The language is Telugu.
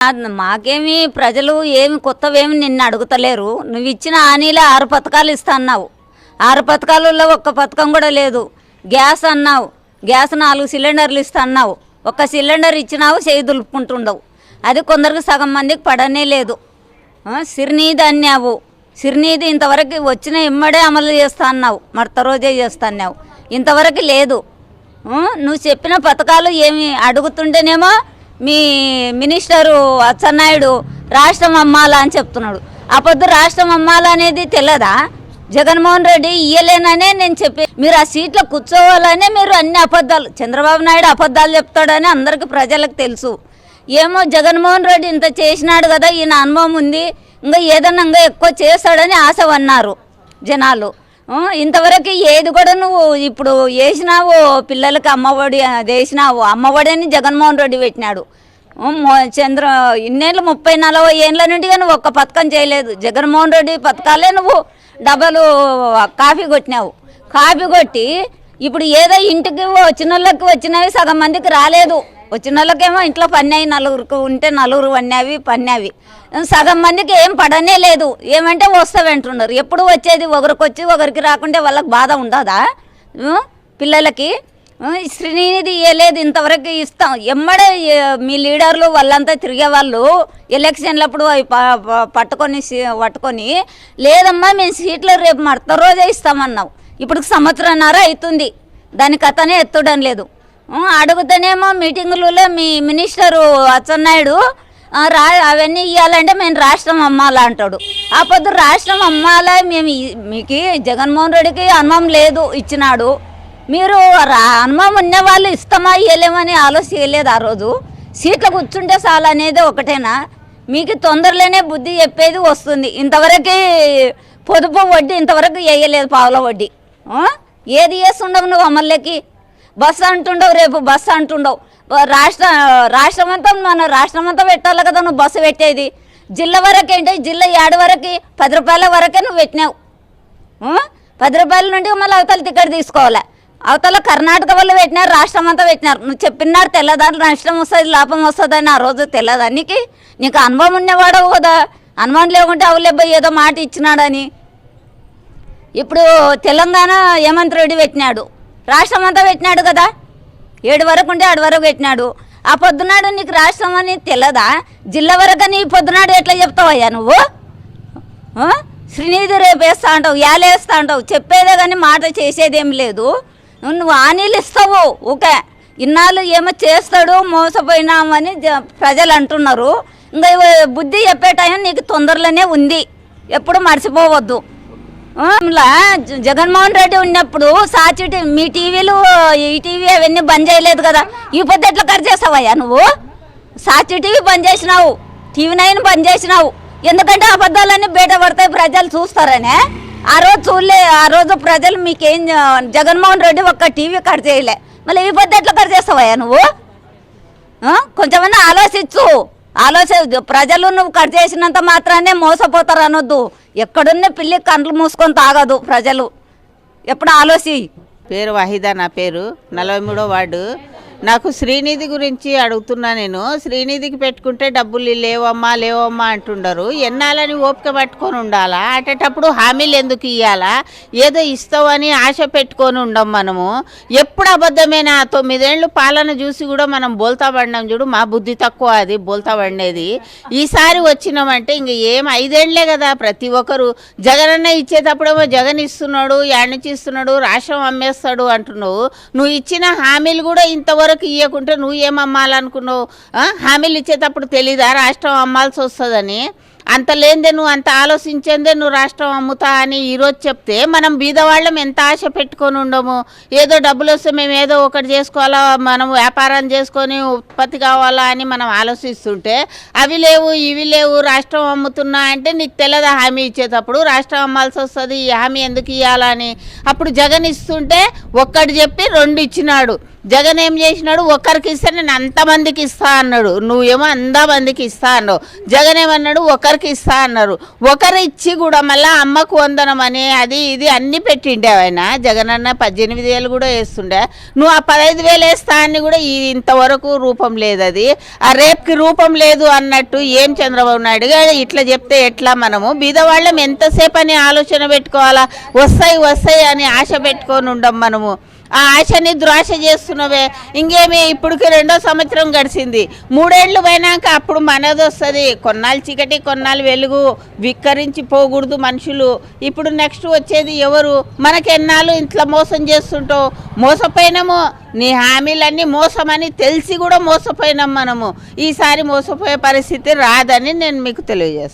మాకేమి ప్రజలు ఏమి కొత్తవేమి నిన్ను అడుగుతలేరు. నువ్వు ఇచ్చిన హామీలో 6 పథకాలు ఇస్తా అన్నావు. 6 పథకాలలో ఒక్క పథకం కూడా లేదు. గ్యాస్ అన్నావు, గ్యాస్ 4 సిలిండర్లు ఇస్తా అన్నావు. ఒక్క సిలిండర్ ఇచ్చినావు, చేయి దులుపుకుంటుండవు. అది కొందరికి సగం మందికి పడనే లేదు. సిరినీది అన్నావు, సిరినీది ఇంతవరకు వచ్చిన ఎమ్మడే అమలు చేస్తా అన్నావు, మడత రోజే చేస్తా అన్నావు, ఇంతవరకు లేదు. నువ్వు చెప్పిన పథకాలు ఏమి అడుగుతుంటేనేమో మీ మినిస్టరు అచ్చెన్నాయుడు రాష్ట్రం అమ్మాలా అని చెప్తున్నాడు. ఆ పొద్దు రాష్ట్రం అమ్మాలా అనేది తెలియదా? జగన్మోహన్ రెడ్డి ఇయ్యలేననే నేను చెప్పి మీరు ఆ సీట్లో కూర్చోవాలనే మీరు అన్ని అబద్ధాలు, చంద్రబాబు నాయుడు అబద్ధాలు చెప్తాడని అందరికీ ప్రజలకు తెలుసు. ఏమో జగన్మోహన్ రెడ్డి ఇంత చేసినాడు కదా, ఈయన అనుభవం ఉంది, ఇంకా ఏదన్నా ఇంకా ఎక్కువ చేస్తాడని ఆశ అన్నారు జనాలు. ఇంతవరకు ఏది కూడా నువ్వు ఇప్పుడు వేసినావు, పిల్లలకి అమ్మఒడి అది వేసినావు. అమ్మఒడి అని జగన్మోహన్ రెడ్డి పెట్టినాడు. ఇన్నేళ్ళు 30-40 ఏళ్ళ నుండి నువ్వు ఒక్క పథకం చేయలేదు. జగన్మోహన్ రెడ్డి పథకాలే నువ్వు డబలు కాఫీ కొట్టినావు. కాఫీ కొట్టి ఇప్పుడు ఏదో ఇంటికి వచ్చిన వాళ్ళకి వచ్చినవి సగం మందికి రాలేదు. వచ్చిన వాళ్ళకేమో ఇంట్లో పన్నాయి, 4 ఉంటే 4 పన్నావి. సగం మందికి ఏం పడనే లేదు. ఏమంటే వస్తావంటున్నారు. ఎప్పుడు వచ్చేది ఒకరికి వచ్చి ఒకరికి రాకుంటే వాళ్ళకి బాధ ఉండదా? పిల్లలకి శ్రీనిధి ఇవ్వలేదు, ఇంతవరకు ఇస్తాం. ఎమ్మడే మీ లీడర్లు వాళ్ళంతా తిరిగేవాళ్ళు ఎలక్షన్లప్పుడు అవి పట్టుకొని లేదమ్మా మేము సీట్లు రేపు మడత రోజే ఇస్తామన్నావు. ఇప్పుడు సంవత్సరంన్నర అవుతుంది, దాని కథనే ఎత్తడం లేదు. అడుగుతానేమో మీటింగులలో మీ మినిస్టరు అచ్చెన్నాయుడు అవన్నీ ఇవ్వాలంటే మేము రాష్ట్రం అమ్మాలా అంటాడు. ఆ పొద్దు రాష్ట్రం అమ్మాలా మేము మీకు జగన్మోహన్ రెడ్డికి అనుభవం లేదు ఇచ్చినాడు. మీరు అనుభవం ఉన్న వాళ్ళు ఇస్తామా ఇవ్వలేమని ఆలోచించలేదు. ఆ రోజు సీట్లు కూర్చుంటే చాలు అనేది ఒకటేనా? మీకు తొందరలోనే బుద్ధి చెప్పేది వస్తుంది. ఇంతవరకు పొదుపు వడ్డీ ఇంతవరకు వేయలేదు, పావుల వడ్డీ. ఏది చేస్తుండవు నువ్వు అమల్లోకి? బస్సు అంటుండవు, రేపు బస్సు అంటుండవు. రాష్ట్రమంతా మన రాష్ట్రమంతా పెట్టాలి కదా నువ్వు బస్సు పెట్టేది. జిల్లా వరకు ఏంటి, జిల్లా 7 వరకు 10 రూపాయల వరకే నువ్వు పెట్టినావు. 10 రూపాయల నుండి మళ్ళీ అవతల టికెట్ తీసుకోవాలి. అవతల కర్ణాటక వాళ్ళు పెట్టినారు, రాష్ట్రం అంతా పెట్టినారు. నువ్వు చెప్పినారు తెల్లదా, నష్టం వస్తుంది లాభం వస్తుందని ఆ రోజు తెల్లదా? నీకు అనుభవం ఉన్నవాడవు కదా. అనుభవం లేకుంటే అవులేబ్బా ఏదో మాట ఇచ్చినాడని. ఇప్పుడు తెలంగాణ హేమంత్ రెడ్డి పెట్టినాడు, రాష్ట్రం అంతా పెట్టినాడు కదా. 7 వరకు ఉంటే 7 వరకు పెట్టినాడు. ఆ పొద్దునాడు నీకు రాష్ట్రం అని తెల్లదా? జిల్లా వరకు నీ పొద్దునాడు ఎట్లా చెప్తావయ్యా నువ్వు? శ్రీనిధి రేపు వేస్తా అంటావు, వేస్తా అంటావు, చెప్పేదే కానీ మాట చేసేదేం లేదు. నువ్వు హామీలు ఇస్తావు ఓకే, ఇన్నాళ్ళు ఏమో చేస్తాడు మోసపోయినామని ప్రజలు అంటున్నారు. ఇంకా బుద్ధి చెప్పే టైం నీకు తొందరలోనే ఉంది, ఎప్పుడు మర్చిపోవద్దు. జగన్మోహన్ రెడ్డి ఉన్నప్పుడు సాక్షి మీ టీవీలు ఈ టీవీ అవన్నీ బంద్ చేయలేదు కదా. ఈ పొద్దు ఎట్లా ఖర్చు చేస్తావయ్యా నువ్వు? సాక్షి టీవీ బంద్ చేసినావు, TV 9 బంద్ చేసినావు. ఎందుకంటే అబద్ధాలన్నీ బయట పడతాయి, ప్రజలు చూస్తారనే. ఆ రోజు చూడలే, ఆ రోజు ప్రజలు మీకేం జగన్మోహన్ రెడ్డి ఒక్క టీవీ కట్ చేయలే. మళ్ళీ ఈ పొద్దు ఎట్లా ఖర్చు చేస్తావయ్యా నువ్వు? కొంచెమన్నా ప్రజలు నువ్వు కట్ చేసినంత మాత్రానే మోసపోతారు అనొద్దు. ఎక్కడున్న పిల్లి కండ్లు మూసుకొని తాగదు ప్రజలు, ఎప్పుడు ఆలోచి. పేరు వాహిదా, నా పేరు 43వ వార్డు. నాకు శ్రీనిధి గురించి అడుగుతున్నా. నేను శ్రీనిధికి పెట్టుకుంటే డబ్బులు లేవమ్మా అంటుండరు. ఎన్నాలని ఓపిక పట్టుకొని ఉండాలా? అటేటప్పుడు హామీలు ఎందుకు ఇవ్వాలా? ఏదో ఇస్తావని ఆశ పెట్టుకొని ఉండం మనము. ఎప్పుడు అబద్ధమేనా? 9 ఏళ్ళు పాలన చూసి కూడా మనం బోల్తా పడినాం చూడు. మా బుద్ధి తక్కువ అది బోల్తా పడినది. ఈసారి వచ్చినామంటే ఇంక 5 ఏళ్లే కదా. ప్రతి ఒక్కరు జగనన్న ఇచ్చేటప్పుడేమో జగన్ ఇస్తున్నాడు, యాడ్ నుంచి ఇస్తున్నాడు, రాష్ట్రం అమ్మేస్తాడు అంటున్నావు. నువ్వు ఇచ్చిన హామీలు కూడా ఇంతవరకు ఇవ్వకుంటే నువ్వు ఏం అమ్మాలనుకున్నావు? హామీలు ఇచ్చేటప్పుడు తెలీదా రాష్ట్రం అమ్మాల్సి వస్తుందని? అంత లేదే, నువ్వు అంత ఆలోచించేందే నువ్వు రాష్ట్రం అమ్ముతా అని ఈరోజు చెప్తే మనం బీదవాళ్ళం ఎంత ఆశ పెట్టుకొని ఉండము. ఏదో డబ్బులు వస్తే మేము ఏదో ఒకటి చేసుకోవాలా, మనం వ్యాపారం చేసుకొని ఉత్పత్తి కావాలా అని మనం ఆలోచిస్తుంటే అవి లేవు ఇవి లేవు రాష్ట్రం అమ్ముతున్నా అంటే నీకు తెలియదా? హామీ ఇచ్చేటప్పుడు రాష్ట్రం అమ్మాల్సి వస్తుంది, ఈ హామీ ఎందుకు ఇవ్వాలని. అప్పుడు జగన్ ఇస్తుంటే ఒక్కటి చెప్పి 2 ఇచ్చినాడు. జగన్ ఏం చేసినాడు, ఒక్కరికి ఇస్తే నేను అంతమందికి ఇస్తా అన్నాడు, నువ్వేమో అంతమందికి ఇస్తా అన్నావు. జగన్ ఏమన్నాడు, ఒకరికి ఇస్తా అన్నారు. ఒకరు ఇచ్చి కూడా మళ్ళీ అమ్మకు వందనం అని అది ఇది అన్నీ పెట్టిండే ఆయన. జగన్ అన్న 18,000 కూడా వేస్తుండే, నువ్వు ఆ 15,000 వేస్తా అని కూడా ఇంతవరకు రూపం లేదు. అది ఆ రేపుకి రూపం లేదు అన్నట్టు ఏం చంద్రబాబు నాయుడు గారు ఇట్లా చెప్తే ఎట్లా? మనము బీదవాళ్ళం ఎంతసేపు అని ఆలోచన పెట్టుకోవాలా? వస్తాయి అని ఆశ పెట్టుకొని ఉండం మనము. ఆ ఆశని దురాశ చేస్తున్నవే. ఇంకేమి ఇప్పటికి 2వ సంవత్సరం గడిచింది, 3 ఏళ్ళు పోయినాక అప్పుడు మనది వస్తుంది. కొన్నాళ్ళు చీకటి కొన్నాళ్ళు వెలుగు, విక్కరించి పోకూడదు మనుషులు. ఇప్పుడు నెక్స్ట్ వచ్చేది ఎవరు? మనకెన్నాళ్ళు ఇంట్లో మోసం చేస్తుంటావు. మోసపోయినాము, నీ హామీలన్నీ మోసమని తెలిసి కూడా మోసపోయినాం మనము. ఈసారి మోసపోయే పరిస్థితి రాదని నేను మీకు తెలియజేస్తాను.